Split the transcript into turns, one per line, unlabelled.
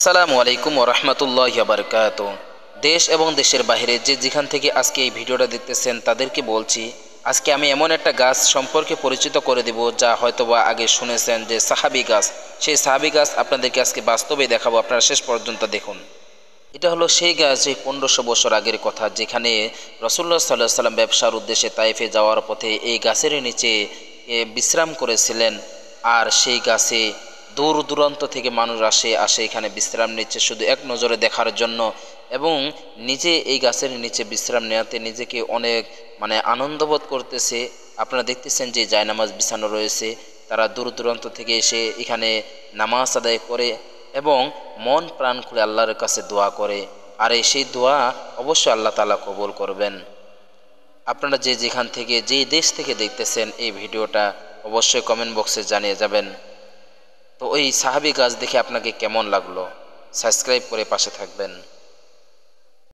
আসসালামু আলাইকুম ওয়া রাহমাতুল্লাহি ওয়া বারাকাতুহু। দেশ এবং দেশের বাইরে যে যেখান থেকে আজকে এই ভিডিওটা দেখতেছেন তাদেরকে বলছি, আজকে আমি এমন একটা গাছ সম্পর্কে পরিচিত করে দেব যা হয়তোবা আগে শুনেছেন যে সাহাবী গাছ। সেই সাহাবী গাছ আপনাদেরকে আজকে বাস্তবে দেখাবো, আপনারা শেষ পর্যন্ত দেখুন। এটা হলো সেই গাছ যে 1500 বছর আগের কথা, যেখানে রাসূলুল্লাহ সাল্লাল্লাহু আলাইহি সাল্লাম ব্যবসার উদ্দেশ্যে তায়েফে যাওয়ার পথে এই গাছের নিচে বিশ্রাম করেছিলেন। আর সেই গাছে দূর দূরান্ত থেকে মানুষ আসে এখানে বিশ্রাম নিচ্ছে শুধু এক নজরে দেখার জন্য, এবং নিজে এই গাছের নিচে বিশ্রাম নেওয়াতে নিজেকে অনেক আনন্দবোধ করতেছে। আপনারা দেখতেছেন যে জায়নামাজ বিছানো রয়েছে, তারা দূর দূরান্ত থেকে এসে এখানে নামাজ আদায় করে এবং মন প্রাণ খুলে আল্লাহর কাছে দোয়া করে। আর সেই দোয়া অবশ্যই আল্লাহ তাআলা কবুল করবেন। আপনারা যে যেখান থেকে যেই দেশ থেকে দেখতেছেন এই ভিডিওটা অবশ্যই কমেন্ট বক্সে জানিয়ে যাবেন। তো ওই সাহাবী গাছ দেখে আপনাকে কেমন লাগলো, সাবস্ক্রাইব করে পাশে থাকবেন।